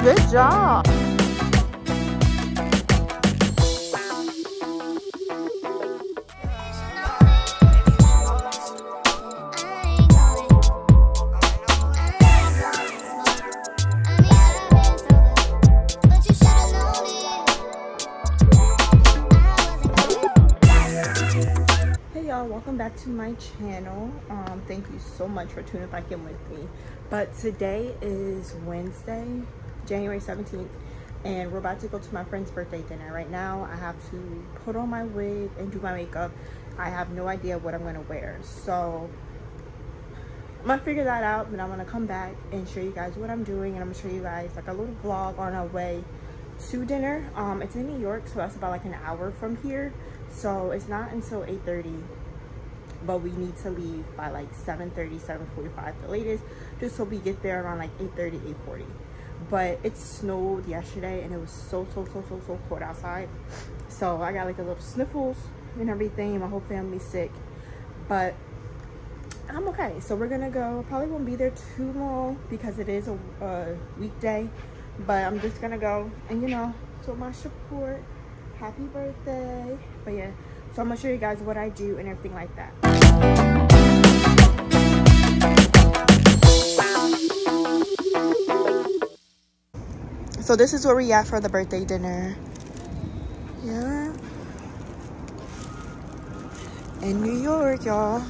Good job. Welcome back to my channel. Thank you so much for tuning back in with me. But today is Wednesday, January 17th, and we're about to go to my friend's birthday dinner. Right now I have to put on my wig and do my makeup. I have no idea what I'm gonna wear, so I'm gonna figure that out, but I'm gonna come back and show you guys what I'm doing, and I'm gonna show you guys like a little vlog on our way to dinner. It's in New York, so that's about like an hour from here, so it's not until 8:30, but we need to leave by like 7:30, 7:45 the latest, just so we get there around like 8:30, 8:40. But it snowed yesterday and it was so cold outside, so I got like a little sniffles and everything. My whole family's sick, but I'm okay. So we're gonna go. Probably won't be there too long because it is a weekday, but I'm just gonna go and, you know, show my support. Happy birthday. But yeah, so I'm gonna show you guys what I do and everything like that. So this is where we at for the birthday dinner. Yeah, in New York, y'all.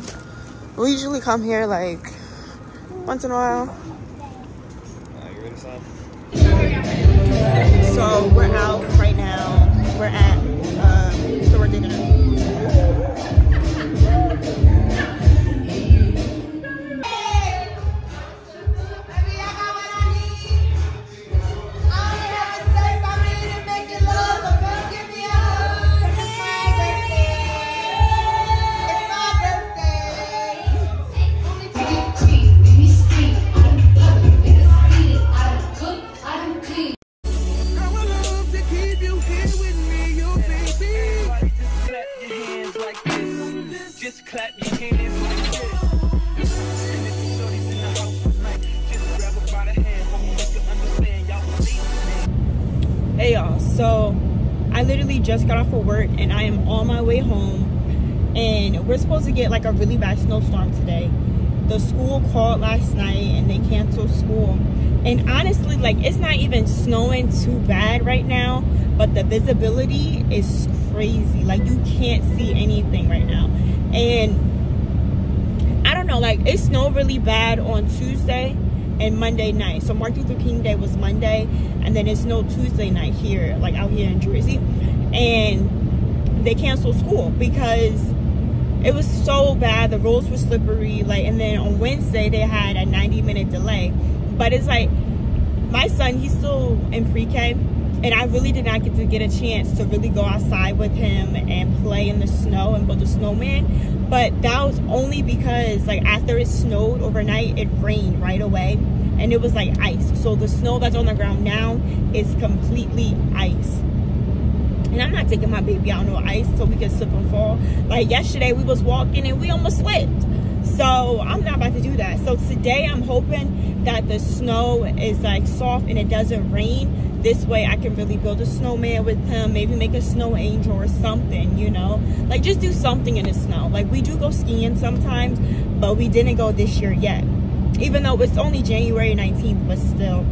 We usually come here like once in a while. You ready, son? So we're out right now. We're at store dinner. Hey y'all, so I literally just got off of work and I am on my way home, and we're supposed to get like a really bad snowstorm today. The school called last night and they canceled school, and honestly, like, it's not even snowing too bad right now, but the visibility is crazy. Like, you can't see anything right now, and I don't know, like, it snowed really bad on Tuesday and Monday night. So Martin Luther King Day was Monday, and then it snowed Tuesday night here, like out here in Jersey, and they canceled school because it was so bad. The roads were slippery, like, and then on Wednesday they had a 90-minute delay. But it's like, my son, he's still in pre-K, and I really did not get a chance to really go outside with him and play in the snow and build a snowman. But that was only because, like, after it snowed overnight, it rained right away, and it was like ice. So the snow that's on the ground now is completely ice. And I'm not taking my baby out on no ice so we can slip and fall. Like, yesterday we was walking and we almost slipped. So I'm not about to do that. So today I'm hoping that the snow is like soft and it doesn't rain. This way I can really build a snowman with him, maybe make a snow angel or something, you know, like just do something in the snow. Like, we do go skiing sometimes, but we didn't go this year yet, even though it's only January 19th, but still.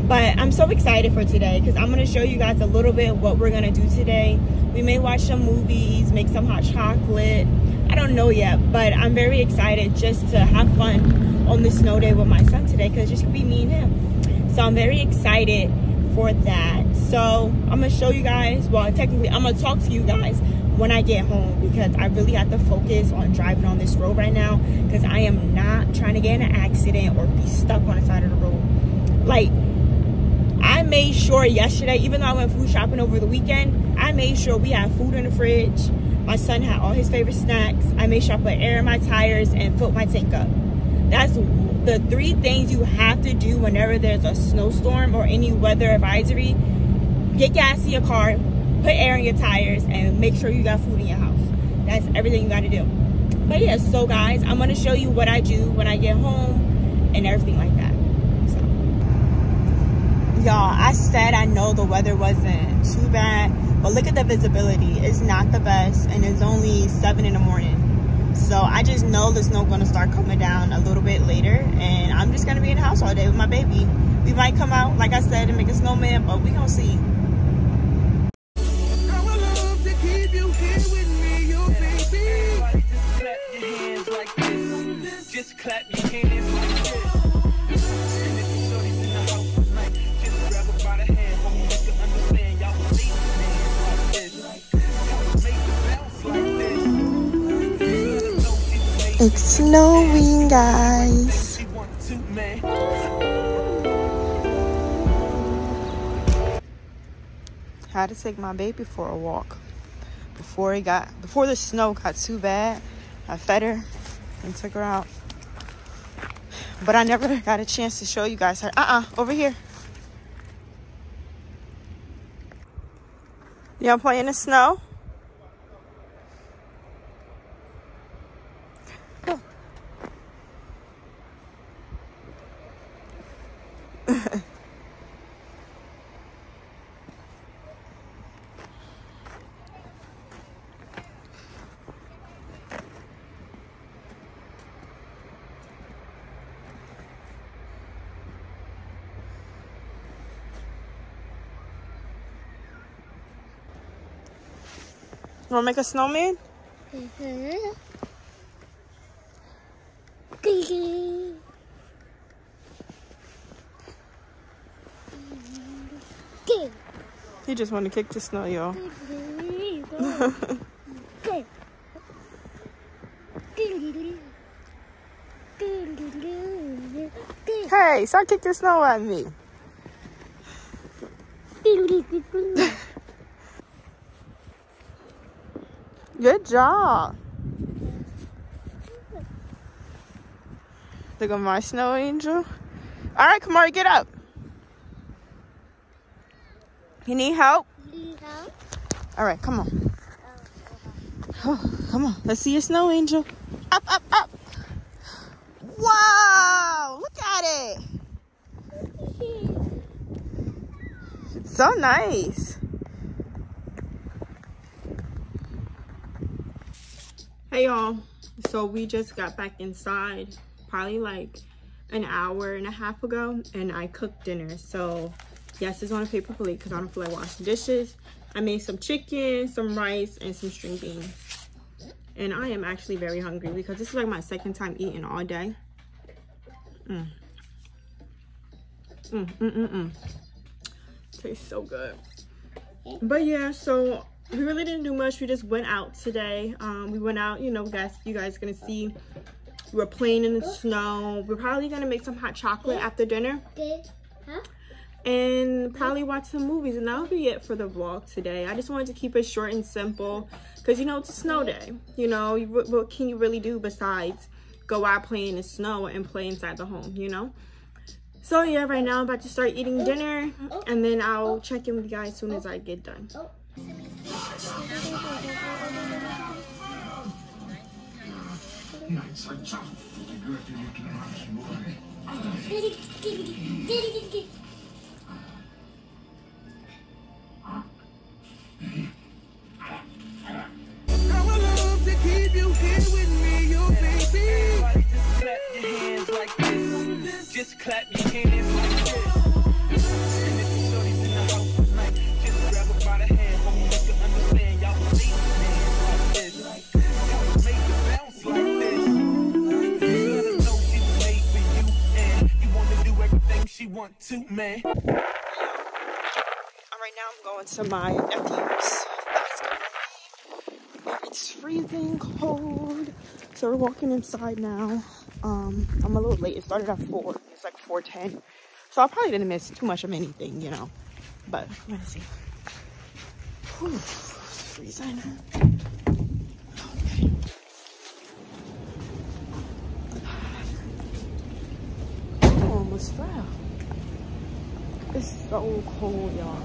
But I'm so excited for today because I'm going to show you guys a little bit what we're going to do today. We may watch some movies, make some hot chocolate. I don't know yet, but I'm very excited just to have fun on the snow day with my son today, because it's just going to be me and him. So I'm very excited for that. So I'm going to show you guys, well, technically I'm going to talk to you guys when I get home, because I really have to focus on driving on this road right now, because I am not trying to get in an accident or be stuck on the side of the road. Like, I made sure yesterday, even though I went food shopping over the weekend, I made sure we had food in the fridge. My son had all his favorite snacks. I made sure I put air in my tires and filled my tank up. That's the 3 things you have to do whenever there's a snowstorm or any weather advisory. Get gas in your car, put air in your tires, and make sure you got food in your house. That's everything you got to do. But yeah, so guys, I'm going to show you what I do when I get home and everything like that. So Y'all, I said I know the weather wasn't too bad, but look at the visibility. It's not the best, and it's only 7 in the morning. So I just know the snow gonna start coming down a little bit later, and I'm just gonna be in the house all day with my baby. We might come out, like I said, and make a snowman, but we gonna see. Just clap your hands like this. And if you shorties in the house tonight, just grab her by the hand. Hope you can understand. Y'all will leave the hands like this. Y'all will make it bounce like this. It's snowing, guys. She want to, man. Had to take my baby for a walk before the snow got too bad. I fed her and took her out. But I never got a chance to show you guys her. Over here. Y'all play in the snow? Oh. You wanna make a snowman? He just want to kick the snow, y'all. Hey, stop kicking the snow at me. Good job. Look at my snow angel. All right, Kamari, get up. You need help? All right, come on. Oh, come on. Let's see your snow angel. Up, up, up. Wow, look at it. It's so nice. Hey y'all, so we just got back inside probably like an hour and a half ago, and I cooked dinner. So yes, it's on a paper plate because I don't feel like washing dishes. I made some chicken, some rice, and some string beans. And I am actually very hungry because this is like my second time eating all day. Tastes so good. But yeah, so we really didn't do much. We just went out today. We went out, you know, you guys gonna see. We were playing in the snow. We're probably gonna make some hot chocolate after dinner. And probably watch some movies, and that'll be it for the vlog today. I just wanted to keep it short and simple because, you know, it's a snow day. You know, what can you really do besides go out, play in the snow, and play inside the home, you know? So yeah, right now I'm about to start eating dinner, and then I'll check in with you guys as soon as I get done. Just clap your hands like this. And if you shorties in the house tonight, just grab her by the hand. Hope you can understand. Y'all will leave the hands like this. Y'all will make it bounce like this. You gotta know she's made for you, and you wanna do everything she want to, man. Right now I'm going to my nephew's basketball game. It's freezing cold. So we're walking inside now. I'm a little late. It started at 4. It's like 4:10. So I probably didn't miss too much of anything, you know. But let's see. Whew, it's freezing. Okay. Oh, almost fell. It's so cold, y'all.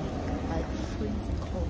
Like freezing cold.